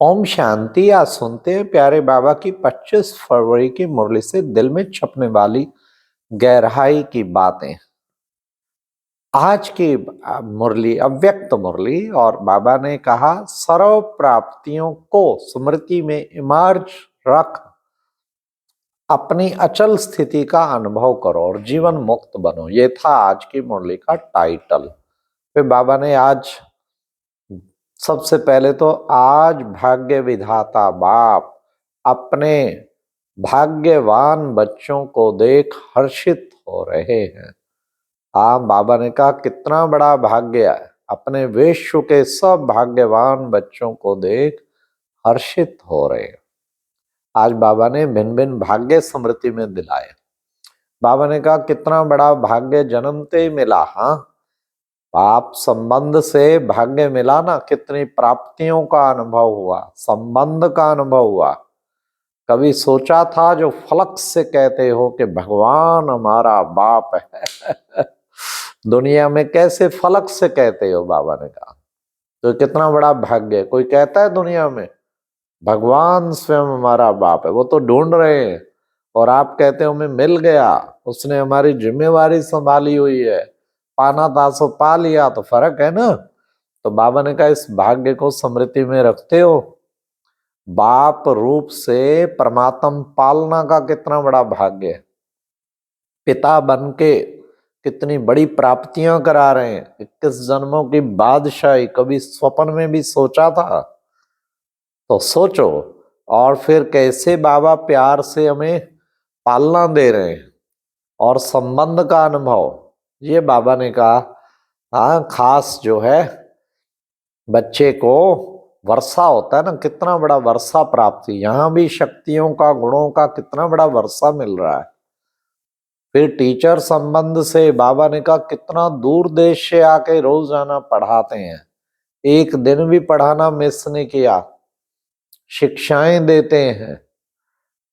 ओम शांति। आज सुनते हैं प्यारे बाबा की 25 फरवरी की मुरली से दिल में छपने वाली गहराई की बातें। आज की मुरली अव्यक्त मुरली और बाबा ने कहा सर्व प्राप्तियों को स्मृति में इमर्ज रख अपनी अचल स्थिति का अनुभव करो और जीवन मुक्त बनो। ये था आज की मुरली का टाइटल। फिर बाबा ने आज सबसे पहले तो आज भाग्य विधाता बाप अपने भाग्यवान बच्चों को देख हर्षित हो रहे हैं। बाबा ने कहा कितना बड़ा भाग्य है, अपने विश्व के सब भाग्यवान बच्चों को देख हर्षित हो रहे हैं। आज बाबा ने भिन्न भिन्न भाग्य स्मृति में दिलाए। बाबा ने कहा कितना बड़ा भाग्य जन्मते ही मिला। आप संबंध से भाग्य मिला ना, कितनी प्राप्तियों का अनुभव हुआ, संबंध का अनुभव हुआ। कभी सोचा था जो फलक से कहते हो कि भगवान हमारा बाप है दुनिया में कैसे फलक से कहते हो? बाबा ने कहा तो कितना बड़ा भाग्य। कोई कहता है दुनिया में भगवान स्वयं हमारा बाप है? वो तो ढूंढ रहे हैं और आप कहते हो हमें मिल गया, उसने हमारी जिम्मेवारी संभाली हुई है, पाना था सो पा लिया। तो फर्क है ना। तो बाबा ने कहा इस भाग्य को स्मृति में रखते हो। बाप रूप से परमात्मा पालना का कितना बड़ा भाग्य है। पिता बन के कितनी बड़ी प्राप्तियां करा रहे हैं। 21 जन्मों की बादशाही कभी स्वप्न में भी सोचा था? तो सोचो। और फिर कैसे बाबा प्यार से हमें पालना दे रहे हैं और संबंध का अनुभव। ये बाबा ने कहा खास जो है बच्चे को वर्षा होता है ना, कितना बड़ा वर्षा प्राप्ति। यहाँ भी शक्तियों का, गुणों का कितना बड़ा वर्षा मिल रहा है। फिर टीचर संबंध से बाबा ने कहा कितना दूर देश से आके रोजाना पढ़ाते हैं, एक दिन भी पढ़ाना मिस नहीं किया, शिक्षाएं देते हैं।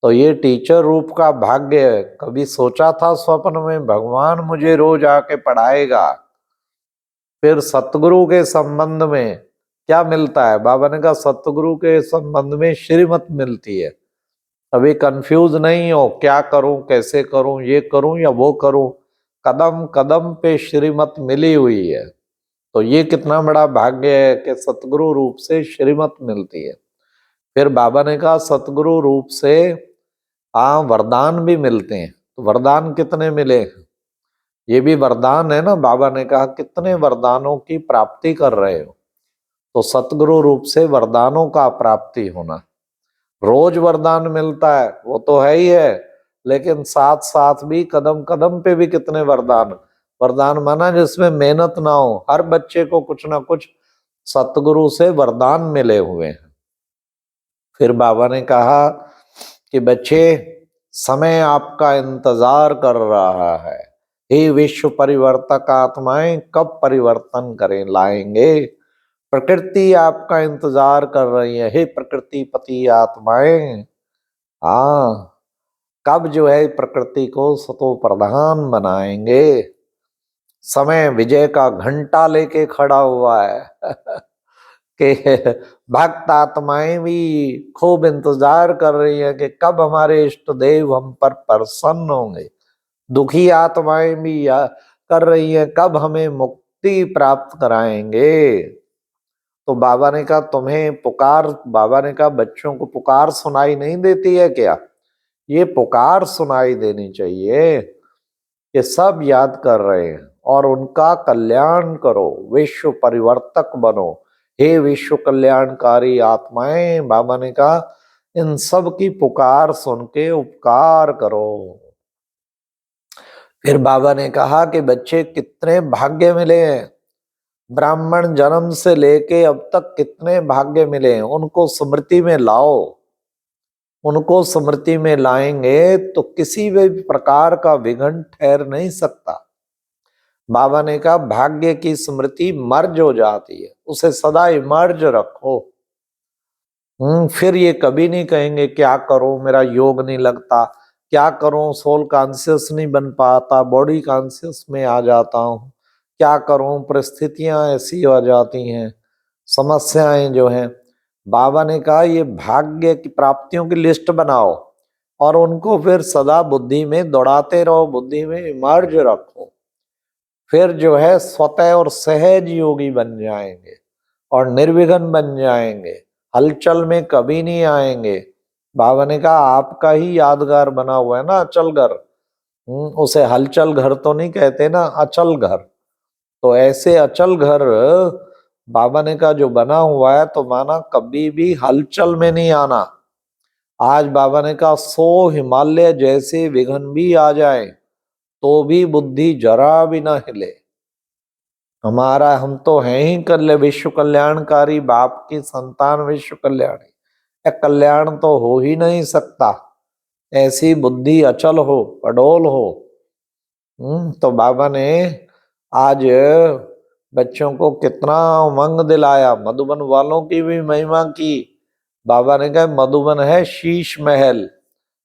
तो ये टीचर रूप का भाग्य है। कभी सोचा था स्वप्न में भगवान मुझे रोज आके पढ़ाएगा? फिर सतगुरु के संबंध में क्या मिलता है? बाबा ने कहा सतगुरु के संबंध में श्रीमत मिलती है। अभी कंफ्यूज नहीं हो क्या करूं, कैसे करूं, ये करूं या वो करूं। कदम कदम पे श्रीमत मिली हुई है। तो ये कितना बड़ा भाग्य है कि सतगुरु रूप से श्रीमत मिलती है। फिर बाबा ने कहा सतगुरु रूप से वरदान भी मिलते हैं। तो वरदान कितने मिले? ये भी वरदान है ना। बाबा ने कहा कितने वरदानों की प्राप्ति कर रहे हो। तो सतगुरु रूप से वरदानों का प्राप्ति होना। रोज वरदान मिलता है वो तो है ही है, लेकिन साथ साथ भी कदम कदम पे भी कितने वरदान। वरदान माना जिसमें मेहनत ना हो। हर बच्चे को कुछ ना कुछ सतगुरु से वरदान मिले हुए हैं। फिर बाबा ने कहा कि बच्चे समय आपका इंतजार कर रहा है। हे विश्व परिवर्तक आत्माएं, कब परिवर्तन करें लाएंगे? प्रकृति आपका इंतजार कर रही है। हे प्रकृति पति आत्माएं, कब जो है प्रकृति को सतो प्रधान बनाएंगे? समय विजय का घंटा लेके खड़ा हुआ है कि भक्त आत्माएं भी खूब इंतजार कर रही है कि कब हमारे इष्ट देव हम पर प्रसन्न होंगे। दुखी आत्माएं भी कर रही है कब हमें मुक्ति प्राप्त कराएंगे। तो बाबा ने कहा तुम्हें पुकार, बाबा ने कहा बच्चों को पुकार सुनाई नहीं देती है क्या? ये पुकार सुनाई देनी चाहिए। ये सब याद कर रहे हैं और उनका कल्याण करो, विश्व परिवर्तक बनो। हे विश्व कल्याणकारी आत्माएं, बाबा ने कहा इन सब की पुकार सुन के उपकार करो। फिर बाबा ने कहा कि बच्चे कितने भाग्य मिले हैं। ब्राह्मण जन्म से लेके अब तक कितने भाग्य मिले हैं, उनको स्मृति में लाओ। उनको स्मृति में लाएंगे तो किसी भी प्रकार का विघ्न ठहर नहीं सकता। बाबा ने कहा भाग्य की स्मृति मर्ज हो जाती है, उसे सदा इमर्ज रखो। फिर ये कभी नहीं कहेंगे क्या करूं, मेरा योग नहीं लगता, क्या करूं, सोल कॉन्शियस नहीं बन पाता, बॉडी कॉन्शियस में आ जाता हूं, क्या करूं, परिस्थितियां ऐसी हो जाती हैं, समस्याएं जो हैं। बाबा ने कहा ये भाग्य की प्राप्तियों की लिस्ट बनाओ और उनको फिर सदा बुद्धि में दौड़ाते रहो, बुद्धि में इमर्ज रखो। फिर जो है स्वतः और सहज योगी बन जाएंगे और निर्विघ्न बन जाएंगे, हलचल में कभी नहीं आएंगे। बाबा ने कहा आपका ही यादगार बना हुआ है ना अचल घर, उसे हलचल घर तो नहीं कहते ना, अचल घर। तो ऐसे अचल घर बाबा ने कहा जो बना हुआ है, तो माना कभी भी हलचल में नहीं आना। आज बाबा ने कहा 100 हिमालय जैसे विघ्न भी आ जाए तो भी बुद्धि जरा भी ना हिले। हमारा हम तो हैं ही विश्व कल्याणकारी, बाप की संतान विश्व कल्याणी। कल्याण तो हो ही नहीं सकता, ऐसी बुद्धि अचल हो, अडोल हो। तो बाबा ने आज बच्चों को कितना उमंग दिलाया, मधुबन वालों की भी महिमा की। बाबा ने कहा मधुबन है शीश महल,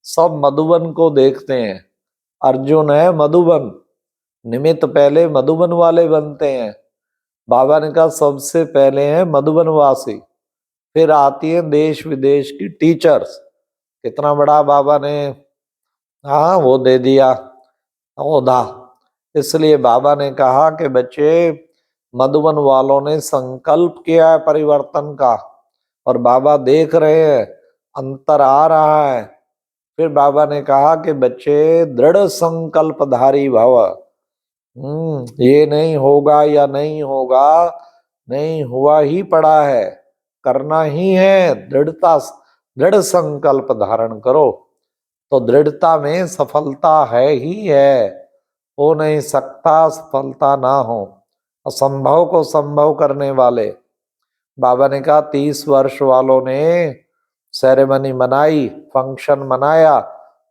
सब मधुबन को देखते हैं। अर्जुन है मधुबन, निमित्त पहले मधुबन वाले बनते हैं। बाबा ने कहा सबसे पहले हैं मधुबन वासी, फिर आती है देश विदेश की टीचर्स। कितना बड़ा बाबा ने हाँ वो दे दिया ओहदा। इसलिए बाबा ने कहा कि बच्चे, मधुबन वालों ने संकल्प किया है परिवर्तन का और बाबा देख रहे हैं, अंतर आ रहा है। फिर बाबा ने कहा कि बच्चे दृढ़ संकल्पधारी भव। ये नहीं होगा या नहीं होगा, नहीं हुआ ही पड़ा है, करना ही है। दृढ़ संकल्प धारण करो तो दृढ़ता में सफलता है ही है। हो नहीं सकता सफलता ना हो, असंभव को संभव करने वाले। बाबा ने कहा 30 वर्ष वालों ने सेरेमनी मनाई, फंक्शन मनाया,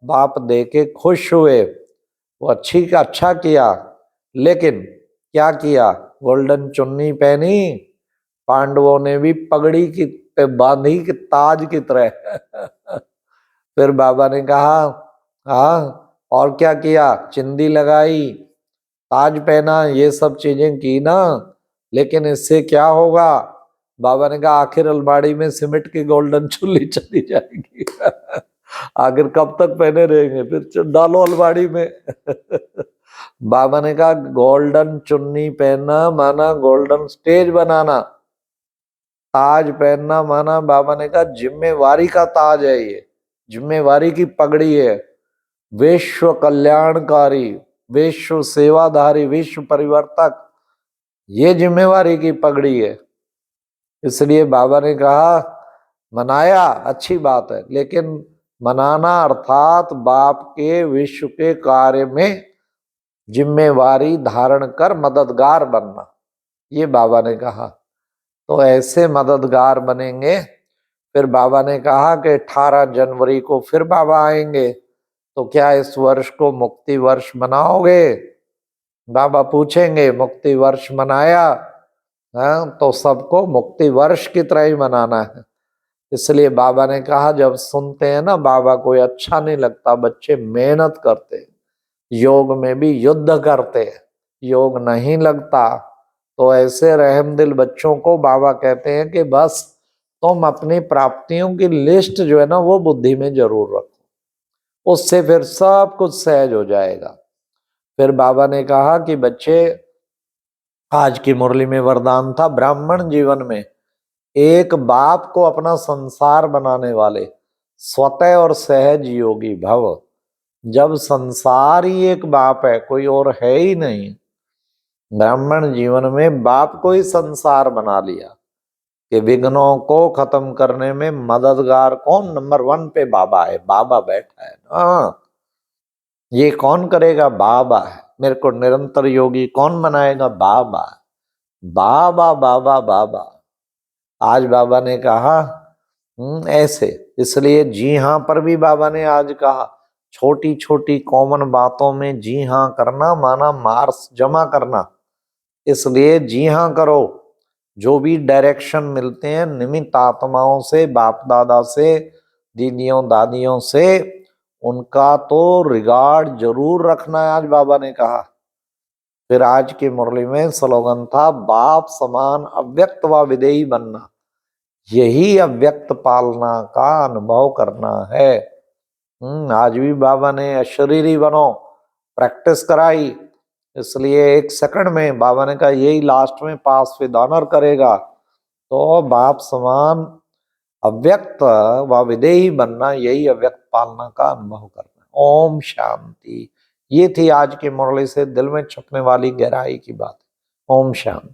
बाप देके खुश हुए, वो अच्छा किया। लेकिन क्या किया, गोल्डन चुन्नी पहनी, पांडवों ने भी पगड़ी की पे बांधी कि ताज की तरह। फिर बाबा ने कहा हाँ और क्या किया, चिंदी लगाई, ताज पहना, ये सब चीजें की ना, लेकिन इससे क्या होगा। बाबा ने कहा आखिर अलमारी में सीमेंट की गोल्डन चुल्ली चली जाएगी। आखिर कब तक पहने रहेंगे, फिर डालो अलमारी में। बाबा ने कहा गोल्डन चुन्नी पहनना माना गोल्डन स्टेज बनाना, ताज पहनना माना बाबा ने कहा जिम्मेवारी का ताज है, ये जिम्मेवारी की पगड़ी है। विश्व कल्याणकारी, विश्व सेवाधारी, विश्व परिवर्तक, ये जिम्मेवारी की पगड़ी है। इसलिए बाबा ने कहा मनाया अच्छी बात है, लेकिन मनाना अर्थात बाप के विश्व के कार्य में जिम्मेवारी धारण कर मददगार बनना, ये बाबा ने कहा। तो ऐसे मददगार बनेंगे। फिर बाबा ने कहा कि 18 जनवरी को फिर बाबा आएंगे, तो क्या इस वर्ष को मुक्ति वर्ष मनाओगे। बाबा पूछेंगे मुक्ति वर्ष मनाया, हाँ तो सबको मुक्ति वर्ष की तरह ही मनाना है। इसलिए बाबा ने कहा जब सुनते हैं ना बाबा कोई अच्छा नहीं लगता, बच्चे मेहनत करते हैं, योग में भी युद्ध करते हैं, योग नहीं लगता तो ऐसे रहमदिल बच्चों को बाबा कहते हैं कि बस तुम अपनी प्राप्तियों की लिस्ट जो है ना वो बुद्धि में जरूर रखो, उससे फिर सब कुछ सहज हो जाएगा। फिर बाबा ने कहा कि बच्चे, आज की मुरली में वरदान था ब्राह्मण जीवन में एक बाप को अपना संसार बनाने वाले स्वतः और सहज योगी भव। जब संसार ही एक बाप है, कोई और है ही नहीं, ब्राह्मण जीवन में बाप को ही संसार बना लिया कि विघ्नों को खत्म करने में मददगार कौन, नंबर 1 पे बाबा है, बाबा बैठा है। हाँ ये कौन करेगा, बाबा है। मेरे को निरंतर योगी कौन बनाएगा, बाबा। बाबा बाबा बाबा। आज बाबा ने कहा ऐसे, इसलिए जी हाँ पर भी बाबा ने आज कहा छोटी छोटी कॉमन बातों में जी हाँ करना माना मार्क्स जमा करना। इसलिए जी हाँ करो, जो भी डायरेक्शन मिलते हैं निमित्त आत्माओं से, बाप दादा से, दीदियों दादियों से, उनका तो रिगार्ड जरूर रखना है, आज बाबा ने कहा। फिर आज की मुरली में स्लोगन था बाप समान अव्यक्त व विदेही बनना, यही अव्यक्त पालना का अनुभव करना है। आज भी बाबा ने अशरीरी बनो प्रैक्टिस कराई, इसलिए 1 सेकंड में बाबा ने कहा यही लास्ट में पास विद ऑनर करेगा। तो बाप समान अव्यक्त व विदेही बनना, यही अव्यक्त पालना का अनुभव करना। ओम शांति। ये थी आज की मुरली से दिल में छपने वाली गहराई की बात। ओम शांति।